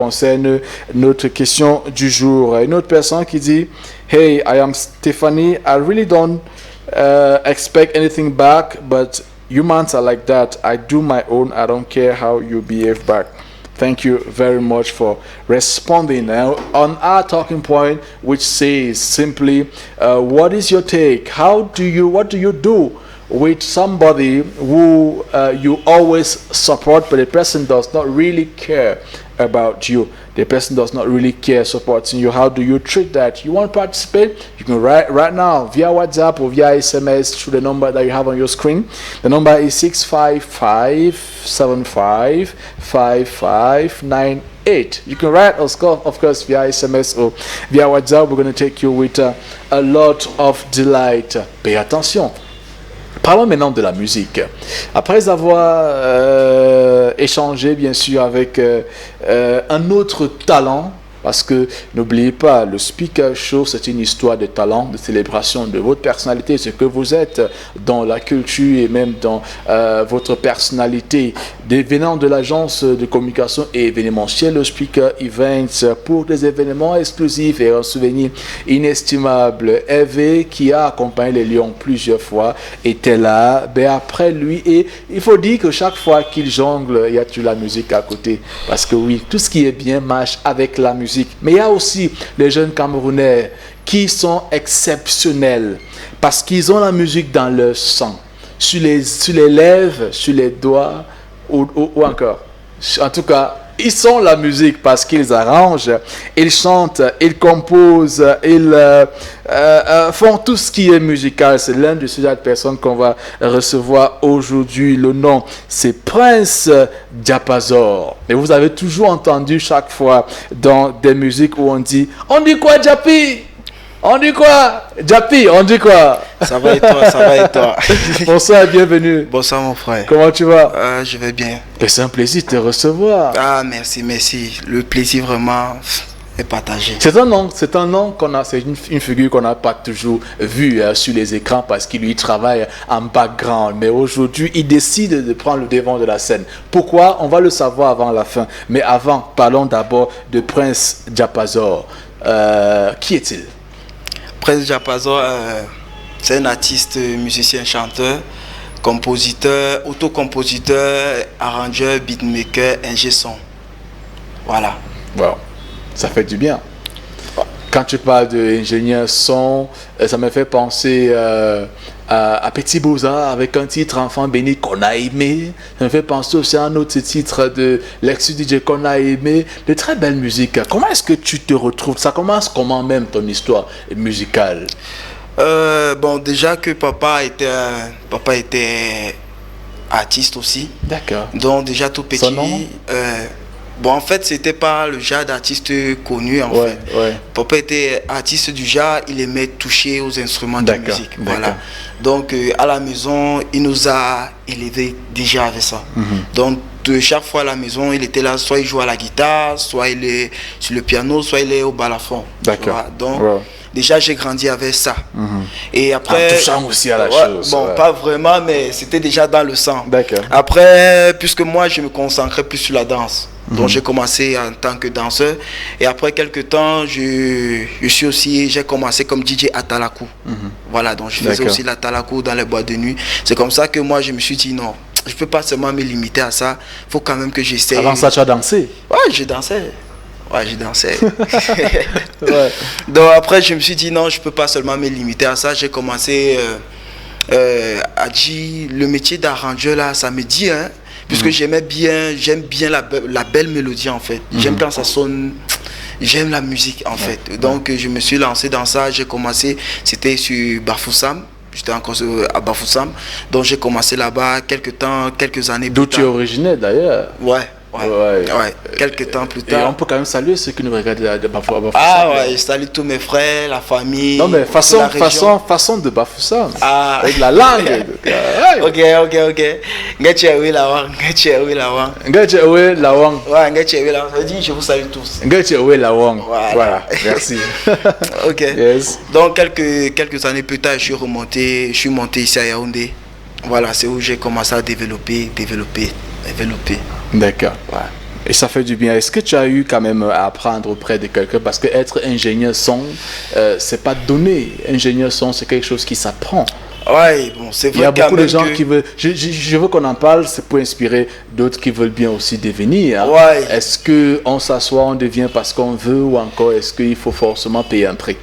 concerne notre question du jour. Une autre personne qui dit Hey, I am Stephanie. I really don't expect anything back, but humans are like that. I do my own. I don't care how you behave back. Thank you very much for responding. Now, on our talking point, which says simply, what is your take? What do you do with somebody who you always support, but the person does not really care about you? The person does not really care supporting you. How do you treat that? You want to participate? You can write right now via WhatsApp or via SMS through the number that you have on your screen. The number is 655-7555-5598. You can write us, of course, via SMS or via WhatsApp. We're going to take you with a lot of delight. Pay attention. Parlons maintenant de la musique. Après avoir échangé, bien sûr, avec un autre talent, parce que n'oubliez pas, le Speaker Show, c'est une histoire de talent, de célébration de votre personnalité, ce que vous êtes dans la culture et même dans votre personnalité. Venant de l'agence de communication et événementielle, le Speaker Events, pour des événements exclusifs et un souvenir inestimable. Hervé, qui a accompagné les Lions plusieurs fois, était là. Ben après lui, et il faut dire que chaque fois qu'il jongle, il y a toujours la musique à côté. Parce que oui, tout ce qui est bien marche avec la musique. Mais il y a aussi les jeunes Camerounais qui sont exceptionnels parce qu'ils ont la musique dans leur sang, sur les lèvres, sur les doigts ou encore. En tout cas, ils sont la musique parce qu'ils arrangent, ils chantent, ils composent, ils font tout ce qui est musical. C'est l'un de ces personnes qu'on va recevoir aujourd'hui. Le nom, c'est Prince Diapazor. Et vous avez toujours entendu chaque fois dans des musiques où on dit quoi, Diapi? On dit quoi? Diapi, on dit quoi? Ça va et toi, ça va et toi? Bonsoir, bienvenue. Bonsoir mon frère. Comment tu vas? Je vais bien. C'est un plaisir de te recevoir. Ah, merci. Le plaisir vraiment est partagé. C'est un nom qu'on a, c'est une figure qu'on n'a pas toujours vue sur les écrans parce qu'il lui travaille en background. Mais aujourd'hui, il décide de prendre le devant de la scène. Pourquoi? On va le savoir avant la fin. Mais avant, parlons d'abord de Prince Diapazor. Qui est-il? Prince Diapazor, c'est un artiste, musicien, chanteur, compositeur, autocompositeur, arrangeur, beatmaker, ingé son. Voilà. Wow. Ça fait du bien. Quand tu parles d'ingénieur son, ça me fait penser à Petit Beaux-Arts avec un titre Enfant béni qu'on a aimé. Ça me fait penser aussi à un autre titre de l'ex-DJ qu'on a aimé. De très belles musiques. Comment est-ce que tu te retrouves? Ça commence comment même ton histoire musicale? Bon, déjà que papa était artiste aussi. D'accord. Donc déjà tout petit. Son nom? Bon, en fait, c'était pas le genre d'artiste connu, en fait. Ouais. Papa était artiste du genre, il aimait toucher aux instruments de musique. Voilà. Donc, à la maison, il nous a élevés déjà avec ça. Donc, chaque fois à la maison, il était là, soit il jouait à la guitare, soit il est sur le piano, soit il est au balafon. D'accord. Donc, déjà, j'ai grandi avec ça. Et après... En touchant aussi à la chose. Bon, pas vraiment, mais c'était déjà dans le sang. D'accord. Après, puisque moi, je me concentrais plus sur la danse. Donc j'ai commencé en tant que danseur et après quelques temps j'ai commencé comme DJ à Talakou. Voilà, donc je faisais aussi la Talakou dans les boîtes de nuit. C'est comme ça que moi je me suis dit non, je peux pas seulement me limiter à ça, faut quand même que j'essaie. Avant ça tu as dansé? Ouais, j'ai dansé. Donc après je me suis dit non, je peux pas seulement me limiter à ça. J'ai commencé à dire le métier d'arrangeur là, ça me dit hein. Puisque j'aime bien la belle mélodie en fait. J'aime quand ça sonne, j'aime la musique en fait. Donc je me suis lancé dans ça, j'ai commencé, c'était sur Bafoussam, j'étais encore à Bafoussam. Donc j'ai commencé là-bas quelques années plus tard. D'où tu es originaire d'ailleurs? Ouais. Quelques temps plus tard. Et on peut quand même saluer ceux qui nous regardent de Bafoussam. Ah ouais, je salue tous mes frères, la famille. Non mais façon de Bafoussam. Ah. Avec la langue. Ok. Ngatchewe lawang. Ouais, Ngatchewe lawang. Ça dit je vous salue tous. Ngatchewe lawang. Voilà, merci. Ok. Yes. Donc quelques années plus tard, je suis monté ici à Yaoundé. Voilà, c'est où j'ai commencé à développer. D'accord. Ouais. Et ça fait du bien. Est-ce que tu as eu quand même à apprendre auprès de quelqu'un? Parce que être ingénieur son, c'est pas donné. Ingénieur son, c'est quelque chose qui s'apprend. Ouais, bon, c'est vrai. Il y a beaucoup de gens qui veulent. Je veux qu'on en parle, c'est pour inspirer d'autres qui veulent bien aussi devenir. Hein. Ouais. Est-ce qu'on s'assoit, on devient parce qu'on veut, ou encore est-ce qu'il faut forcément payer un prix?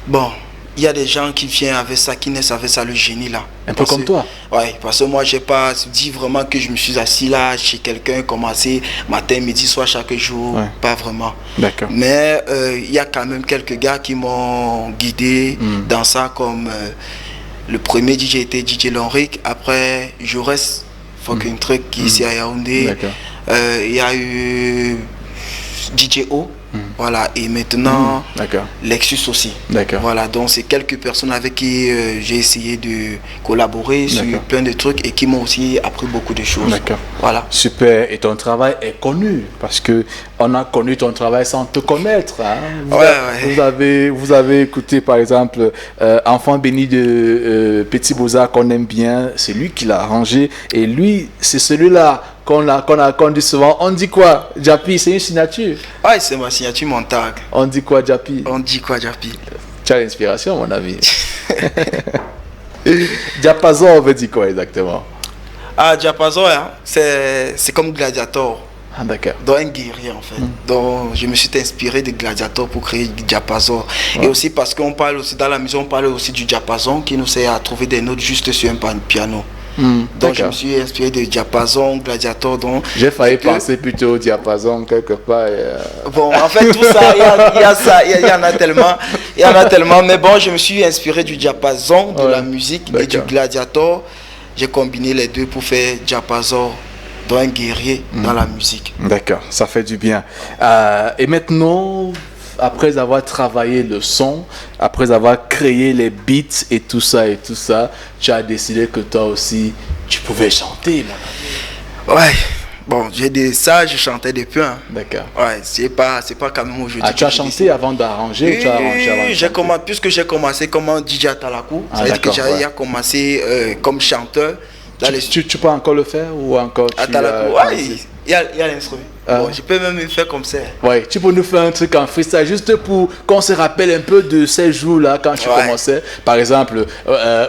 Bon, il y a des gens qui viennent avec ça, qui naissent avec ça, le génie là. Un peu comme toi. Ouais, parce que moi, j'ai pas dit vraiment que je me suis assis là chez quelqu'un, commencé matin, midi, soir, chaque jour. Ouais. Pas vraiment. D'accord. Mais il y a quand même quelques gars qui m'ont guidé dans ça, comme le premier DJ était DJ Lonric. Après, Jaurès, fucking truc qui est ici à Yaoundé. D'accord. Il y a eu DJ O. Voilà, et maintenant Lexus aussi. D'accord. Voilà, donc c'est quelques personnes avec qui j'ai essayé de collaborer sur plein de trucs et qui m'ont aussi appris beaucoup de choses. D'accord. Voilà. Super, et ton travail est connu parce que on a connu ton travail sans te connaître. Hein. Vous avez écouté par exemple Enfant béni de Petit Beaux-Arts qu'on aime bien, c'est lui qui l'a arrangé et lui, c'est celui-là qu'on dit souvent. On dit quoi, Japi? C'est une signature. Ouais, c'est ma signature, mon tag. On dit quoi, Japi? On dit quoi, Japi? Tu as l'inspiration, mon ami. Diapason, on veut dire quoi exactement? Ah, Diapason, hein, c'est comme Gladiator. Ah, d'accord. Dans un guerrier en fait. Donc je me suis inspiré de Gladiator pour créer du diapason. Et aussi parce qu'on parle aussi dans la musique, on parle aussi du diapason qui nous sert à trouver des notes juste sur un piano. Donc je me suis inspiré de diapason, Gladiator. J'ai failli penser plutôt au diapason quelque part. Bon, en fait tout ça, il y a ça, il y en a tellement, mais bon, je me suis inspiré du diapason, de la musique et du Gladiator. J'ai combiné les deux pour faire diapason. Dans un guerrier dans la musique. D'accord, ça fait du bien. Et maintenant, après avoir travaillé le son, après avoir créé les beats et tout ça, tu as décidé que toi aussi, tu pouvais chanter, mon ami. Ouais, bon, je chantais depuis. Hein. D'accord. Ouais, c'est pas quand même aujourd'hui. Ah, tu as chanté avant d'arranger ou tu as arrangé avant de chanter? Puisque j'ai commencé comme un DJ à Talakou, c'est-à-dire que j'ai commencé comme chanteur. Tu peux encore le faire ou encore il y a l'instrument. Bon, je peux même le faire comme ça. Ouais, tu peux nous faire un truc en freestyle juste pour qu'on se rappelle un peu de ces jours-là quand tu commençais. Par exemple,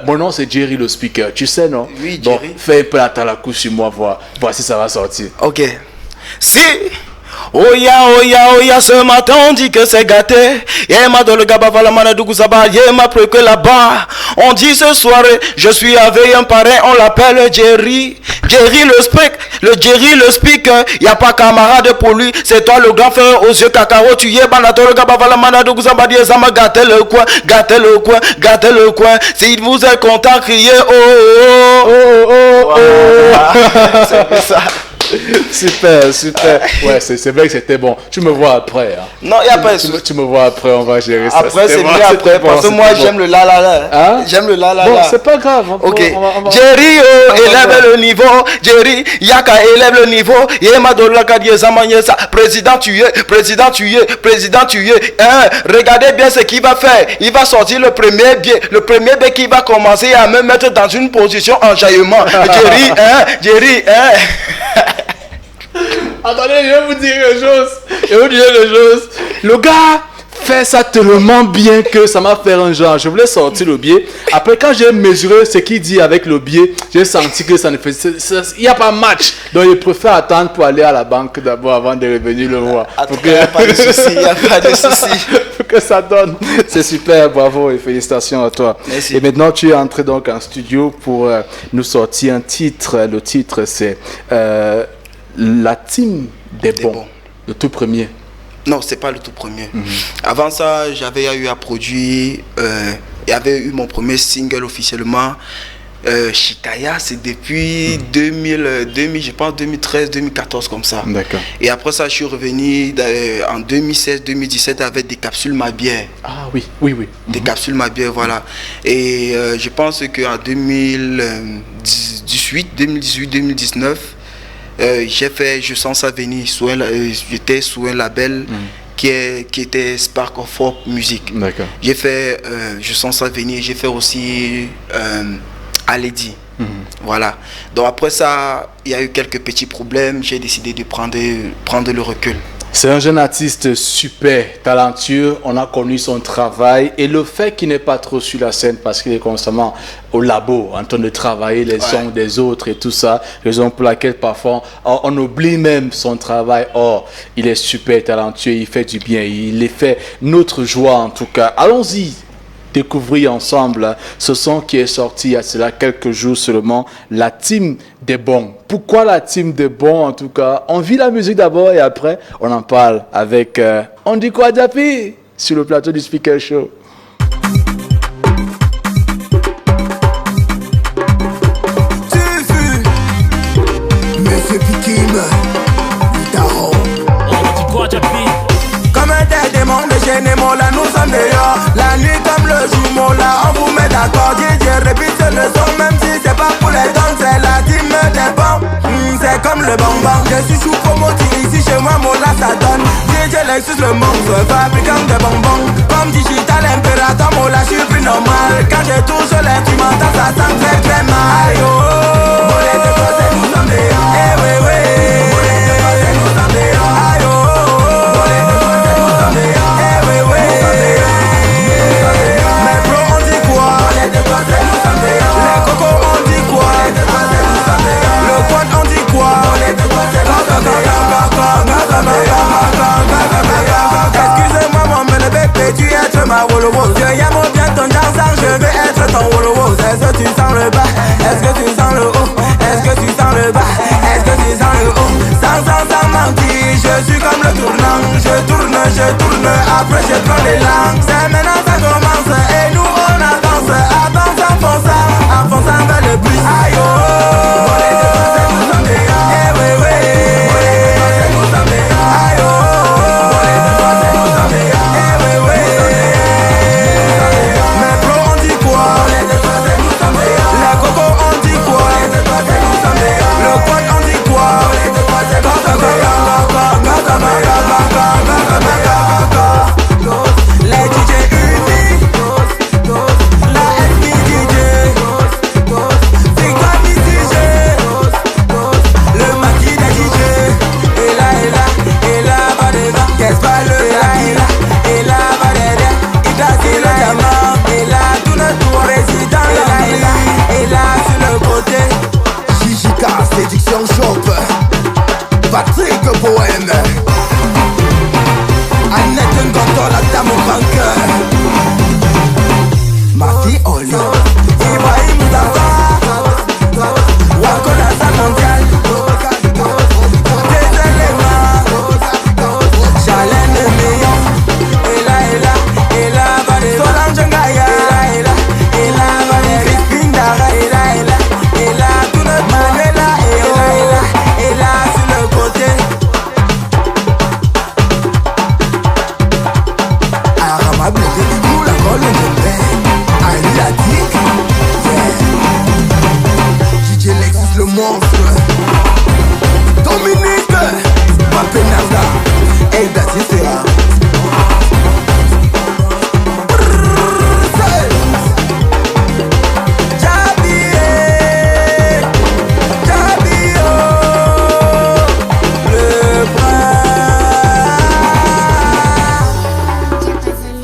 mon nom c'est Jerry le speaker, tu sais non? Oui, bon, Jerry. Fais un peu la talakou sur moi, voici ça va sortir. Ok. Si. Oya, ce matin on dit que c'est gâté. Yema dans le gaba vala manadougou zaba, yema plus que là-bas. On dit ce soir, je suis avec un parrain, on l'appelle Jerry. Jerry le speaker, y a pas camarade pour lui, c'est toi le grand frère aux yeux cacao. Tu y es banato le gaba vala manadougou zaba, yema gâté le coin. Si vous êtes content, criez oh. C'est ça. Super. Ouais, c'est vrai que c'était bon. Tu me vois après. Hein. Non, il n'y a pas de tu me vois après, on va gérer ça. Après, c'est mieux après, parce que moi, j'aime le la. Hein? J'aime le la. Bon, c'est pas grave. Ok. Jerry, élève le niveau. Jerry, Yaka, élève le niveau. Yema Dolaka Diezamanyesa. Président, tu es. Hein? Regardez bien ce qu'il va faire. Il va sortir le premier biais qui va commencer à me mettre dans une position enjaillement. Jerry, Attendez, je vais vous dire une chose. Le gars fait ça tellement bien que ça m'a fait un genre. Je voulais sortir le biais. Après, quand j'ai mesuré ce qu'il dit avec le biais, j'ai senti que ça ne fait... Il n'y a pas match. Donc, je préfère attendre pour aller à la banque d'abord avant de revenir le voir. Il n'y a pas de souci. Pour que ça donne. C'est super, bravo et félicitations à toi. Merci. Et maintenant, tu es entré donc en studio pour nous sortir un titre. Le titre, c'est... La team des bons. Le tout premier. Non, c'est pas le tout premier. Avant ça, j'avais eu à produire, il y avait eu mon premier single officiellement. Shikaya, c'est depuis 2000, je pense 2013, 2014 comme ça. D'accord. Et après ça, je suis revenu en 2016, 2017 avec des capsules Ma Bière. Ah oui. Des capsules Ma Bière, voilà. Et je pense qu'en 2018, 2019, j'ai fait Je sens ça venir. J'étais sous un label qui était Spark of Folk Music. D'accord. J'ai fait Je sens ça venir. J'ai fait aussi Aledi. Voilà. Donc après ça, il y a eu quelques petits problèmes. J'ai décidé de prendre le recul. C'est un jeune artiste super talentueux, on a connu son travail et le fait qu'il n'est pas trop sur la scène parce qu'il est constamment au labo en train de travailler les sons des autres et tout ça, raison pour laquelle parfois on oublie même son travail. Or, il est super talentueux, il fait du bien, il est fait notre joie en tout cas. Allons-y découvrir ensemble ce son qui est sorti il y a cela quelques jours seulement, la team des bons. Pourquoi la team des bons en tout cas? On vit la musique d'abord et après on en parle avec On dit quoi Jappy sur le plateau du Speaker Show. Monsieur Pikim, Daron. On dit quoi Jappy? Comme des démons, les génies, là nous sommes dehors. La nuit comme le jour, là on vous met d'accord. DJ répète le son, même si c'est pas pour les dons, c'est la team des bons. C'est comme le bonbon, je suis sous promoting ici chez moi, là ça donne. DJ Lexus le monstre, fabricant des bonbons. Comme digital impérateur, là je suis plus normal. Quand je touche l'instrumental, ça sent très très mal. Aïe oh, les deux côtés nous sommes dehors. Eh oui oui, les deux côtés nous sommes dehors. Aïe oh, les deux côtés nous sommes dehors. Eh oui oui, mais bro on dit quoi? Les deux côtés nous sommes dehors. Les cocos on dit quoi? Les deux côtés nous sommes dehors. Le quad on dit quoi? Les deux côtés nous sommes dehors. Excusez-moi mon bel bébé, tu es ma Wololo. Je aime bien ton danseur, je vais être ton Wololo. Est-ce que tu sens le bas? Est-ce que tu sens le haut? Est-ce que tu sens le bas? Est-ce que tu sens le haut? Sans mentir, je suis comme le tournant. Je tourne, après je prends les langues. C'est maintenant ça commence et nous on avance. Avance en fonçant vers le plus. Aïe oh, les deux côtés nous sommes dehors. Eh oui oui, les deux côtés nous sommes dehors. Aïe oh, les deux côtés nous sommes dehors. Eh oui oui, mais bro on dit quoi? Les deux côtés nous sommes dehors. Les cocos on dit quoi? Les deux côtés nous sommes dehors. Le quad on dit quoi? Les deux côtés nous sommes dehors. Les DJ uniques, la SPDJ, Victoire DJ, le maquis des DJ, et là, Badeva, qu'est-ce pas le et là, Badeva, il a dit le diamant, et là, tout le tour résident, et là, sur le côté, JJK, séduction shop, Patrick Poème. Annette Ngoto, la dame au grand cœur. Ma fille Oli, Ibrahim Zaza, Wako la salle mondiale. Des éléments, Jalen le meilleur. Et là, Solange Ngaya. Et là, Crispin Dara. Et là, tout le Manuela. Et là, sur le côté. Aramable, nous la colle de paix. Ali la tic, DJ Lexus le monstre. Dominique, Papé Narda, Elda Cicera.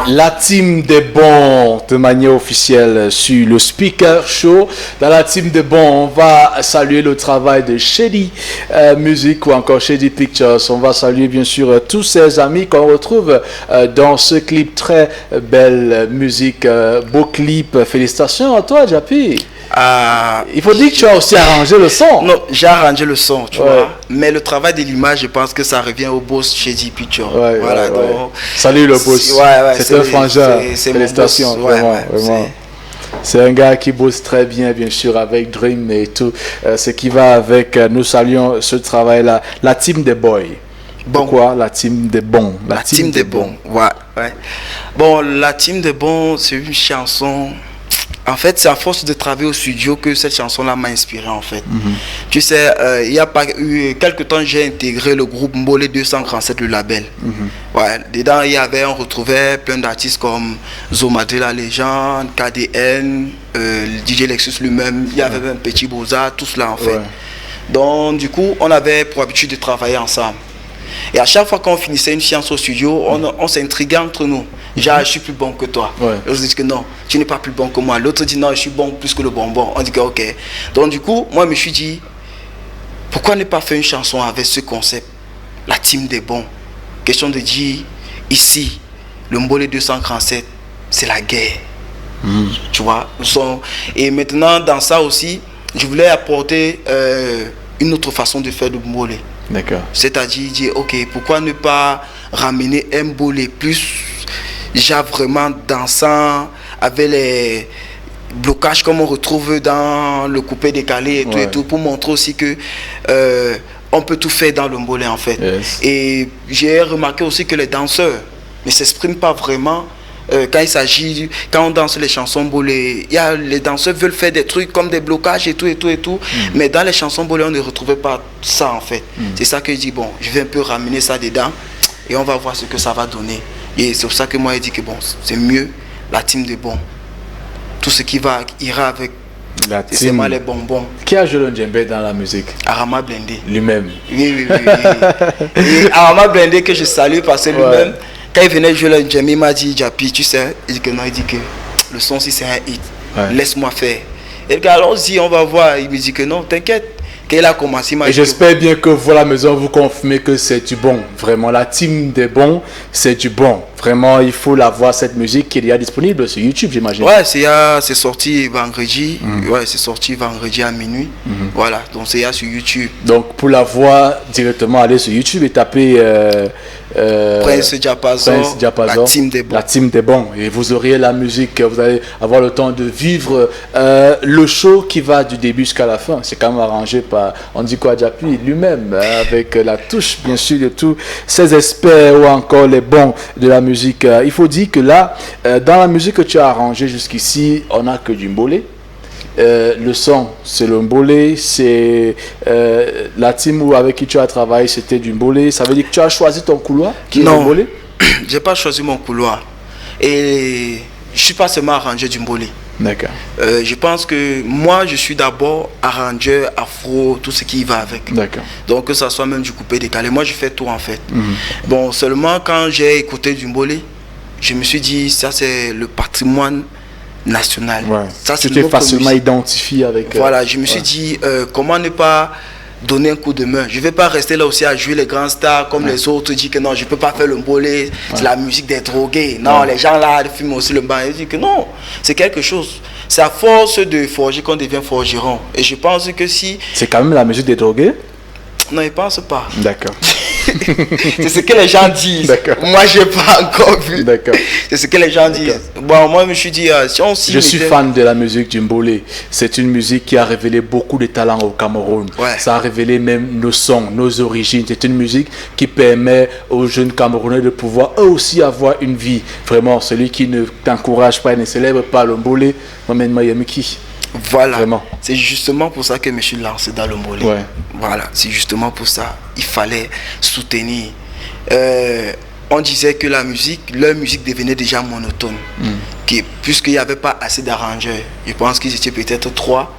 La team des bons de manière officielle sur le Speaker Show. Dans la team des bons, on va saluer le travail de Shady Music ou encore Shady Pictures. On va saluer bien sûr tous ces amis qu'on retrouve dans ce clip. Très belle musique, beau clip. Félicitations à toi, Jappy. Il faut dire que tu as aussi arrangé le son. Non, j'ai arrangé le son, tu vois. Mais le travail de l'image, je pense que ça revient au boss Shady Picture. Voilà, donc, salut le boss. C'est un frangin. Félicitations, vraiment. C'est un gars qui bosse très bien, bien sûr, avec Dream et tout. Ce qui va avec, nous saluons ce travail-là. La team des boys. Pourquoi la team des bons? La team des bons, ouais. Bon, la team des bons, c'est une chanson En fait, c'est à force de travailler au studio que cette chanson-là m'a inspiré, en fait. Tu sais, il y a pas eu quelques temps, j'ai intégré le groupe Mbolé 237, le label. Ouais, dedans, on retrouvait plein d'artistes comme Zomadé la légende, KDN, DJ Lexus lui-même, il y avait un Petit Boza, tout cela, en fait. Donc, du coup, on avait pour habitude de travailler ensemble. Et à chaque fois qu'on finissait une séance au studio, on s'intriguait entre nous. Genre, je suis plus bon que toi. L'autre dit que non, tu n'es pas plus bon que moi. L'autre dit non, je suis bon plus que le bonbon. On dit que ok. Donc du coup, moi je me suis dit, pourquoi ne pas faire une chanson avec ce concept, la team des bons. Question de dire, ici, le Mbolé 237, c'est la guerre. Tu vois. Et maintenant, dans ça aussi, je voulais apporter une autre façon de faire le Mbolé. D'accord. C'est-à-dire dire, ok, pourquoi ne pas ramener un Mbolé plus, genre vraiment dansant, avec les blocages comme on retrouve dans le coupé décalé et tout, pour montrer aussi que on peut tout faire dans le Mbolé, en fait. Et j'ai remarqué aussi que les danseurs ne s'expriment pas vraiment. Quand on danse les chansons Mbolé, les danseurs veulent faire des trucs comme des blocages et tout. Mais dans les chansons Mbolé, on ne retrouvait pas ça, en fait. C'est ça que je dis, bon, je vais un peu ramener ça dedans et on va voir ce que ça va donner. Et c'est pour ça que moi, je dis que bon, c'est mieux la team des bons. Tout ce qui ira avec la c'est team. les bonbons. Qui a joué le djembé dans la musique? Arama Blindé. Lui-même. Oui. Et Arama Blindé que je salue parce que lui-même, quand il venait jouer le djembé, il m'a dit, Japi, tu sais, il dit que non, il dit que le son si c'est un hit, laisse-moi faire. Et le gars, allons-y, on va voir. Il me dit que non, t'inquiète. Quand il a commencé, et j'espère bien que vous à la maison vous confirmez que c'est du bon. Vraiment, la team des bons, c'est du bon. Vraiment, il faut la voir, cette musique qui est déjà disponible sur YouTube, j'imagine. Ouais, c'est sorti vendredi. Ouais, c'est sorti vendredi à minuit. Voilà, donc c'est sur YouTube. Donc pour la voir directement, allez sur YouTube et tapez Prince Diapason, la team des bons. La team des bons. Et vous aurez la musique, vous allez avoir le temps de vivre le show qui va du début jusqu'à la fin. C'est quand même arrangé par, on dit quoi, Japi lui-même, avec la touche, bien sûr, de tous ces experts ou encore les bons de la musique. Il faut dire que là, dans la musique que tu as arrangée jusqu'ici, on n'a que du Mbolé. Le son, c'est le Mbolé, c'est la team avec qui tu as travaillé, c'était du Mbolé. Ça veut dire que tu as choisi ton couloir qui est le Mbolé? J'ai pas choisi mon couloir. Et je suis pas seulement arrangeur du Mbolé. D'accord. Je pense que moi, je suis d'abord arrangeur, afro, tout ce qui va avec. D'accord. Donc, que ça soit même du coupé décalé. Moi, je fais tout, en fait. Bon, seulement quand j'ai écouté du Mbolé, je me suis dit, ça, c'est le patrimoine national. Ça, tu t'es facilement identifié avec... Voilà, je me suis dit, comment ne pas donner un coup de main. Je ne vais pas rester là aussi à jouer les grands stars comme les autres, dire que non, je ne peux pas faire le Mbolé, c'est la musique des drogués. Non, les gens là, ils fument aussi le banc. Ils disent que non, c'est quelque chose. C'est à force de forger qu'on devient forgeron. Et je pense que si... C'est quand même la musique des drogués? Non, ils ne pensent pas. D'accord. C'est ce que les gens disent. Moi, je n'ai pas encore vu. D'accord. C'est ce que les gens disent. Bon, moi, je me suis dit, si on s'y Je suis fan de la musique du Mbolé. C'est une musique qui a révélé beaucoup de talents au Cameroun. Ça a révélé même nos sons, nos origines. C'est une musique qui permet aux jeunes Camerounais de pouvoir eux aussi avoir une vie. Vraiment, celui qui ne t'encourage pas et ne célèbre pas le Mbolé, qui. Voilà, c'est justement pour ça que je me suis lancé dans le Mbolé. Voilà, c'est justement pour ça. Il fallait soutenir. On disait que leur musique devenait déjà monotone. Puisqu'il n'y avait pas assez d'arrangeurs. Je pense qu'ils étaient peut-être 3.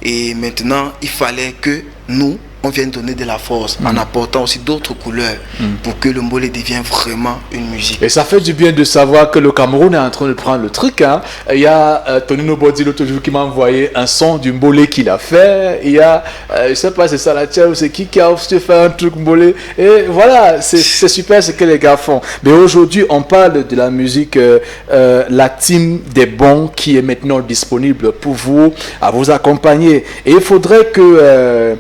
Et maintenant, il fallait que nous, on vienne donner de la force en apportant aussi d'autres couleurs pour que le Mbolé devienne vraiment une musique. Et ça fait du bien de savoir que le Cameroun est en train de prendre le truc. Hein. Il y a Tonino Bodi l'autre jour qui m'a envoyé un son du Mbolé qu'il a fait. Il y a, je sais pas, c'est Salatia ou c'est qui a aussi fait un truc Mbolé. Et voilà, c'est super ce que les gars font. Mais aujourd'hui, on parle de la musique, la team des bons qui est maintenant disponible pour vous, à vous accompagner. Et il faudrait que...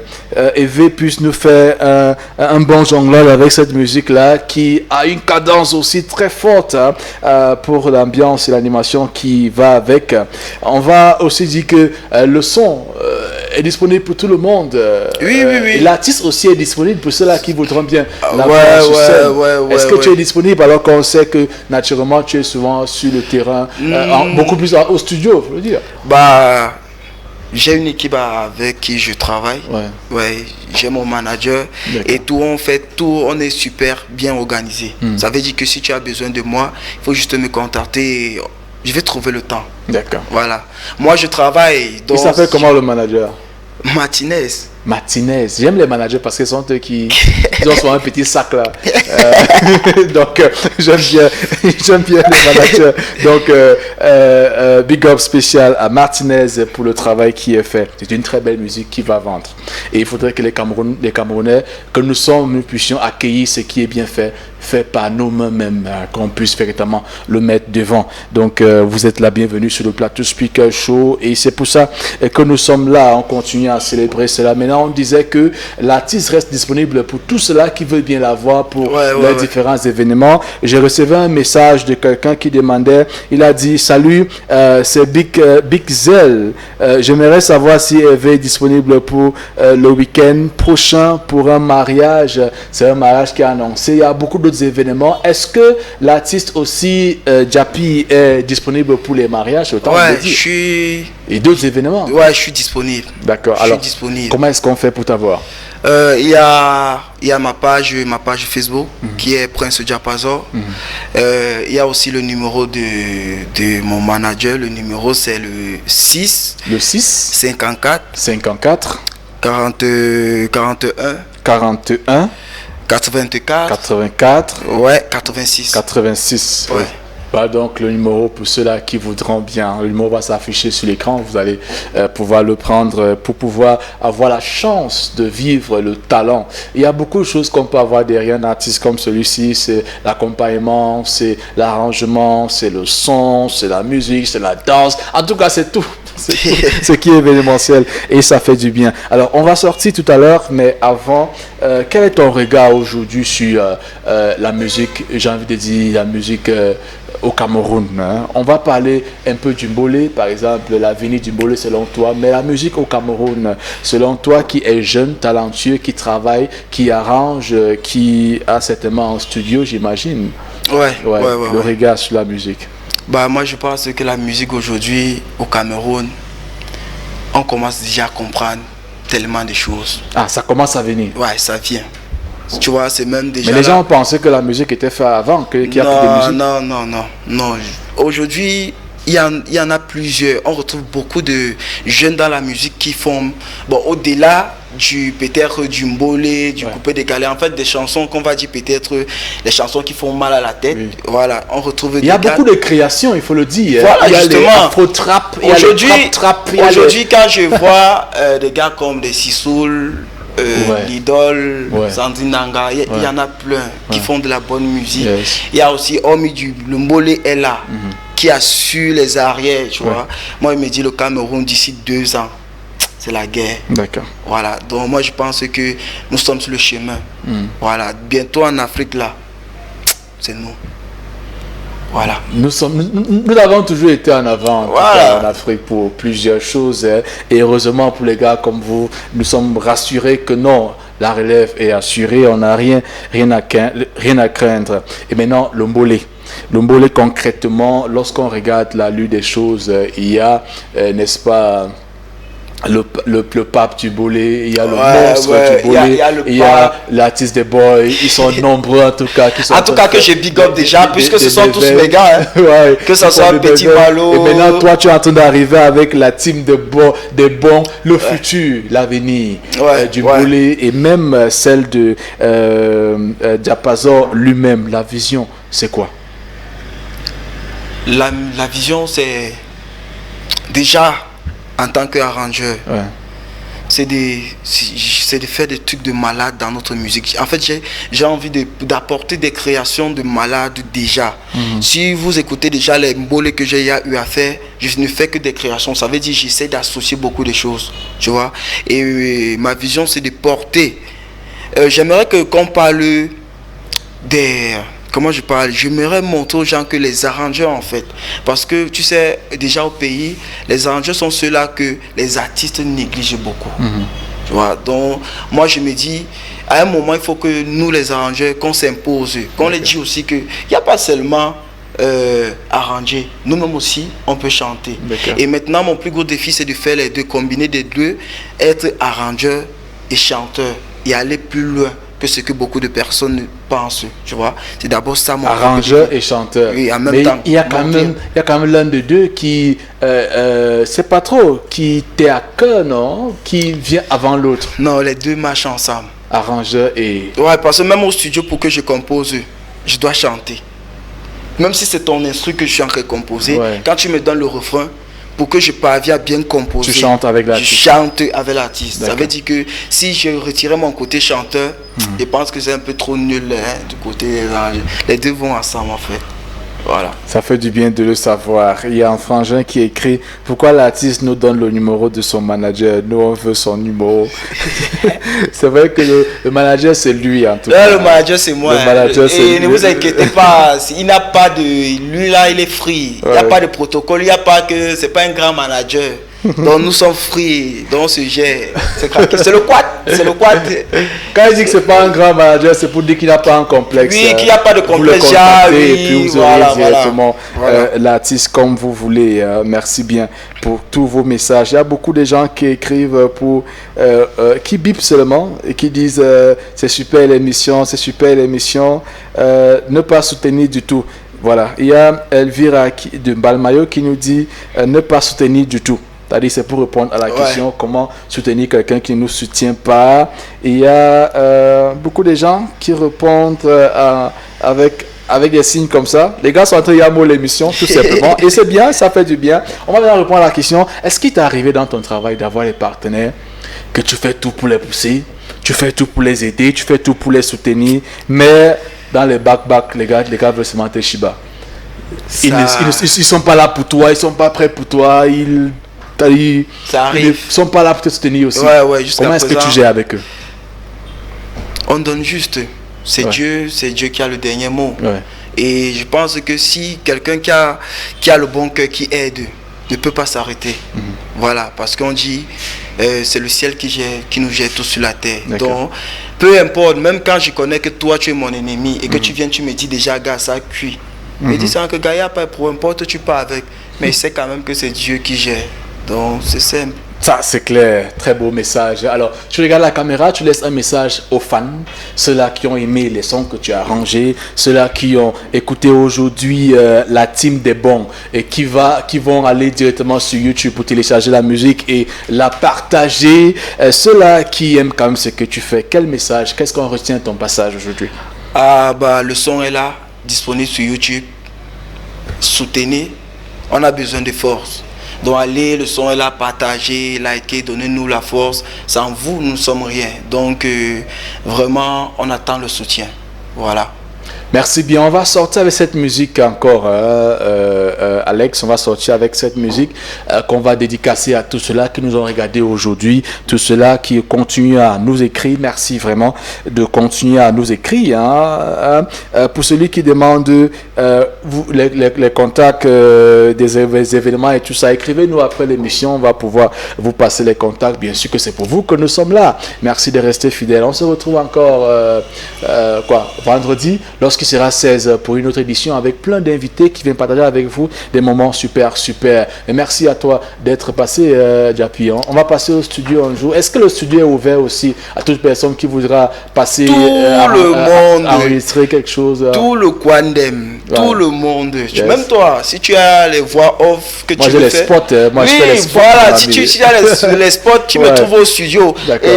Eve puisse nous faire un bon jonglage avec cette musique-là qui a une cadence aussi très forte pour l'ambiance et l'animation qui va avec. On va aussi dire que le son est disponible pour tout le monde. Oui. Et l'artiste aussi est disponible pour ceux-là qui voudront bien la Ouais, voir sur scène. ouais, Est-ce que ouais. tu es disponible alors qu'on sait que naturellement tu es souvent sur le terrain, beaucoup plus au studio, faut le dire. Bah, j'ai une équipe avec qui je travaille. Ouais. J'ai mon manager D'accord. et tout, on est super bien organisé. Ça veut dire que si tu as besoin de moi, il faut juste me contacter. Et je vais trouver le temps. D'accord. Voilà. Moi, je travaille. Il Donc, s'appelle comment le manager? Martinez. Martinez. J'aime les managers parce qu'ils sont eux qui ils ont souvent un petit sac là. Donc j'aime bien les managers. Donc big up spécial à Martinez pour le travail qui est fait. C'est une très belle musique qui va vendre. Et il faudrait que les Camerounais, que nous sommes, nous puissions accueillir ce qui est bien fait par nous-mêmes, qu'on puisse véritablement le mettre devant. Donc vous êtes la bienvenue sur le plateau Speaker Show et c'est pour ça que nous sommes là. On continue à célébrer cela. Maintenant, on disait que l'artiste reste disponible pour tous ceux-là qui veulent bien la voir pour les différents événements. J'ai reçu un message de quelqu'un qui demandait, il a dit: salut, c'est Big Zell. J'aimerais savoir si Eve est disponible pour le week-end prochain pour un mariage. C'est un mariage qui est annoncé. Il y a beaucoup d'autres événements. Est-ce que l'artiste aussi, Jappy, est disponible pour les mariages? Ouais, je suis... Et d'autres événements? Ouais, je suis disponible. D'accord. Je Alors, suis disponible. comment est-ce qu'on fait pour t'avoir? Il y a ma page Facebook qui est Prince Diapason. Il y a aussi le numéro de mon manager. Le numéro c'est le 6 54 41 41 84 ouais 86. Ouais. Bah donc le numéro pour ceux-là qui voudront bien, le numéro va s'afficher sur l'écran, vous allez pouvoir le prendre pour pouvoir avoir la chance de vivre le talent. Il y a beaucoup de choses qu'on peut avoir derrière un artiste comme celui-ci, c'est l'accompagnement, c'est l'arrangement, c'est le son, c'est la musique, c'est la danse, en tout cas c'est tout. C'est tout ce qui est événementiel et ça fait du bien. Alors on va sortir tout à l'heure, mais avant, quel est ton regard aujourd'hui sur la musique, j'ai envie de dire la musique au Cameroun, hein? On va parler un peu du Mbolé, par exemple, l'avenir du Mbolé selon toi, mais la musique au Cameroun, selon toi qui est jeune, talentueux, qui travaille, qui arrange, qui a certainement un studio, j'imagine. Ouais. Le regard sur la musique. Bah moi je pense que la musique aujourd'hui au Cameroun, on commence déjà à comprendre tellement de choses. Ah, ça commence à venir. Ouais, ça vient. Tu vois, c'est même déjà... Mais les gens pensaient que la musique était faite avant, qu'il y a plus de musique. Non. Aujourd'hui, il y en a plusieurs. On retrouve beaucoup de jeunes dans la musique qui font... Bon, au-delà peut-être du mbolé, du coupé décalé, en fait des chansons qu'on va dire peut-être des chansons qui font mal à la tête. Oui. Voilà, on retrouve... Il y a beaucoup de créations, il faut le dire. Voilà, il y a justement. Les afro-trap, il y a les trap. Aujourd'hui, quand je vois des gars comme des Sissoul, l'idole, Sandrine Nanga, il y en a plein qui font de la bonne musique. Il y a aussi Omi le mbolé est là, qui assure les arrières, tu vois. Moi, il me dit le Cameroun d'ici 2 ans, c'est la guerre. D'accord. Voilà, donc moi je pense que nous sommes sur le chemin. Voilà, bientôt en Afrique là, c'est nous. Voilà. Nous avons toujours été en avant en Afrique pour plusieurs choses. Et heureusement pour les gars comme vous, nous sommes rassurés que non, la relève est assurée, on n'a rien à craindre. Et maintenant, le Mbolé. Le Mbolé concrètement, lorsqu'on regarde la lutte des choses, il y a, n'est-ce pas, le pape du Mbolé, il y a le monstre du Mbolé, il y a l'artiste des boys, ils sont nombreux en tout cas. En tout cas que j'ai big up déjà, puisque ce sont tous mes gars, hein. Que ce soit Petit Malo. Et maintenant toi tu es en train d'arriver avec la team des bons, le futur, l'avenir du Mbolé et même celle de Diapason lui-même, la vision, c'est quoi? La vision c'est déjà... En tant qu'arrangeur, c'est de faire des trucs de malade dans notre musique. En fait, j'ai envie d'apporter des créations de malades déjà. Si vous écoutez déjà les mbolés que j'ai eu à faire, je ne fais que des créations. Ça veut dire que j'essaie d'associer beaucoup de choses, tu vois. Et ma vision, c'est de porter. J'aimerais qu'on parle des... Comment je parle? J'aimerais montrer aux gens que les arrangeurs, en fait, parce que tu sais, déjà au pays, les arrangeurs sont ceux-là que les artistes négligent beaucoup. Tu vois? Donc, moi, je me dis, à un moment, il faut que nous, les arrangeurs, qu'on s'impose, qu'on les dise aussi qu'il n'y a pas seulement arranger. Nous-mêmes aussi, on peut chanter. Et maintenant, mon plus gros défi, c'est de faire les deux, combiner les deux, être arrangeur et chanteur, et aller plus loin que ce que beaucoup de personnes pensent, tu vois. C'est d'abord ça mon arrangeur et chanteur. Oui, en même mais temps. Il y a quand même l'un de deux qui, c'est pas trop, qui t'est à cœur, non? Qui vient avant l'autre. Non, les deux marchent ensemble. Arrangeur et... Ouais, parce que même au studio, pour que je compose, je dois chanter. Même si c'est ton instru que je suis en train de composer, quand tu me donnes le refrain, pour que je parvienne à bien composer, tu chantes avec l'artiste. Je chante avec l'artiste. Ça veut dire que si je retirais mon côté chanteur, je pense que c'est un peu trop nul du côté les deux vont ensemble en fait. Voilà. Ça fait du bien de le savoir. Il y a un frangin qui écrit « Pourquoi l'artiste nous donne le numéro de son manager? Nous, on veut son numéro. » C'est vrai que le manager, c'est lui en tout cas. Le manager, c'est moi. Le manager, et ne vous inquiétez pas, il n'a pas de... Lui là, il est free. Il n'y a pas de protocole. Il n'y a pas que... C'est pas un grand manager. Donc nous sommes free, donc on se gère. C'est le quad. Quand il dit que c'est pas un grand manager, c'est pour dire qu'il n'a pas un complexe. Oui, qu'il n'y a pas de complexe. Et puis vous aurez directement l'artiste comme vous voulez. Merci bien pour tous vos messages. Il y a beaucoup de gens qui écrivent pour qui bipent seulement et qui disent c'est super l'émission, ne pas soutenir du tout. Voilà, il y a Elvira de Balmayo qui nous dit ne pas soutenir du tout. C'est-à-dire, c'est pour répondre à la question comment soutenir quelqu'un qui ne nous soutient pas. Il y a beaucoup de gens qui répondent avec des signes comme ça. Les gars sont en train de yamo l'émission, tout simplement. Et c'est bien, ça fait du bien. On va maintenant répondre à la question. Est-ce qu'il t'est arrivé dans ton travail d'avoir des partenaires que tu fais tout pour les pousser, tu fais tout pour les aider, tu fais tout pour les soutenir, mais dans les back-back, les gars veulent se monter Shiba. Ils ne sont pas là pour toi, ils ne sont pas prêts pour toi, ça arrive. Ils ne sont pas là pour te soutenir aussi. Comment est-ce que tu gères avec eux? On donne juste. C'est Dieu qui a le dernier mot. Et je pense que si quelqu'un qui a le bon cœur, qui aide, ne peut pas s'arrêter. Voilà, parce qu'on dit c'est le ciel qui nous jette tout sur la terre. Donc, peu importe, même quand je connais que toi tu es mon ennemi et que tu viens, tu me dis déjà, gars, ça cuit. Mais dis ça que gars, il n'y a pas de problème, importe, tu pars avec. Mais je sais quand même que c'est Dieu qui gère. Donc, c'est simple. Ça, c'est clair. Très beau message. Alors, tu regardes la caméra, tu laisses un message aux fans, ceux-là qui ont aimé les sons que tu as arrangés, ceux-là qui ont écouté aujourd'hui la team des bons et qui vont aller directement sur YouTube pour télécharger la musique et la partager. Ceux-là qui aiment quand même ce que tu fais. Quel message? Qu'est-ce qu'on retient de ton passage aujourd'hui? Le son est là, disponible sur YouTube. Soutenez. On a besoin de force. Donc allez, le son est là, partagez, likez, donnez-nous la force. Sans vous, nous ne sommes rien. Donc vraiment, on attend le soutien. Voilà. Merci bien. On va sortir avec cette musique encore, Alex. On va sortir avec cette musique qu'on va dédicacer à tous ceux-là qui nous ont regardés aujourd'hui, tous ceux-là qui continuent à nous écrire. Merci vraiment de continuer à nous écrire. Pour celui qui demande les contacts des événements et tout ça, écrivez-nous après l'émission. On va pouvoir vous passer les contacts. Bien sûr que c'est pour vous que nous sommes là. Merci de rester fidèles. On se retrouve encore vendredi, lorsqu'il sera 16 pour une autre édition avec plein d'invités qui viennent partager avec vous des moments super. Et merci à toi d'être passé, Diapi. On va passer au studio un jour. Est-ce que le studio est ouvert aussi à toute personne qui voudra passer enregistrer quelque chose? Tout le Kwandem, tout le monde. Même toi, si tu as les voix off que tu veux faire. Moi, je fais les spots. Voilà, si tu as les spots, tu me trouves au studio. D'accord.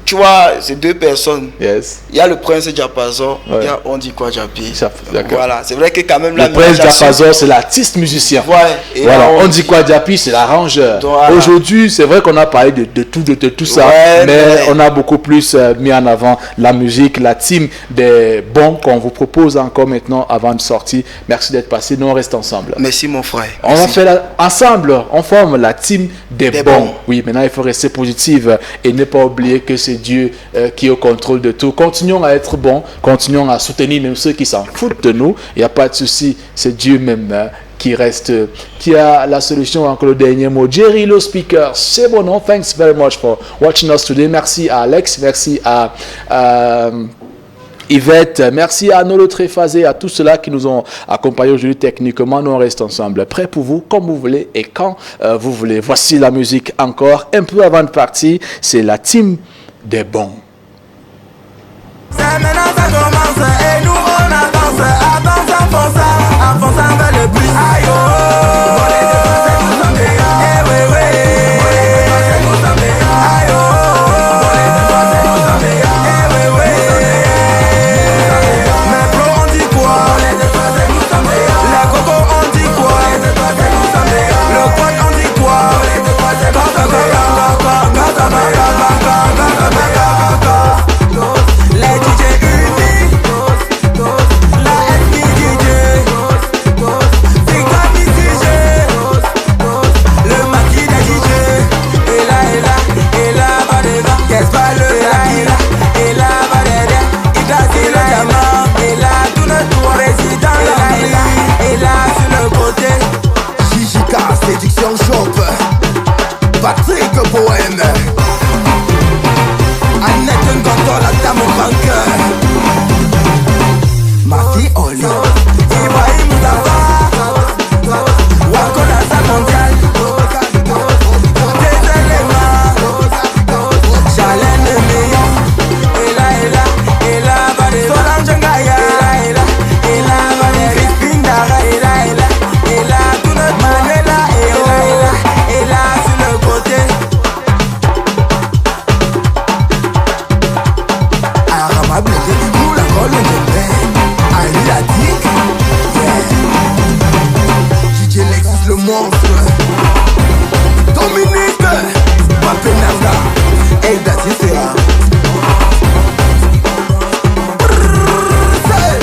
tu vois, c'est deux personnes. Yes. Il y a le prince Diapason, Ouais. il y a On dit quoi Diapi. D'accord. Voilà, c'est vrai que quand même Le prince Diapason, c'est l'artiste musicien. Ouais. Et Voilà, là, on dit quoi Diapi, c'est l'arrangeur. Voilà. Aujourd'hui, c'est vrai qu'on a parlé de tout ça, Ouais, mais mais- on a beaucoup plus mis en avant la musique, la team des bons qu'on vous propose encore maintenant avant de sortir. Merci d'être passé, nous on reste ensemble. Merci mon frère. On va faire ensemble, on forme la team des Des bons. bons. Oui, maintenant il faut rester positif et ne pas oublier que c'est Dieu qui est au contrôle de tout. Continuons à être bons, continuons à soutenir même ceux qui s'en foutent de nous. Il n'y a pas de souci, c'est Dieu même qui reste, qui a la solution. Encore le dernier mot. Jerry Lo Speaker, c'est bon nom. Thanks very much for watching us today. Merci à Alex, merci à Yvette, merci à Nolo Tréphasé, à tous ceux-là qui nous ont accompagnés aujourd'hui techniquement. Nous on reste ensemble, prêts pour vous, comme vous voulez et quand vous voulez. Voici la musique encore, un peu avant de partir, c'est la team des bons. C'est maintenant ça commence et nous on avance. Attention,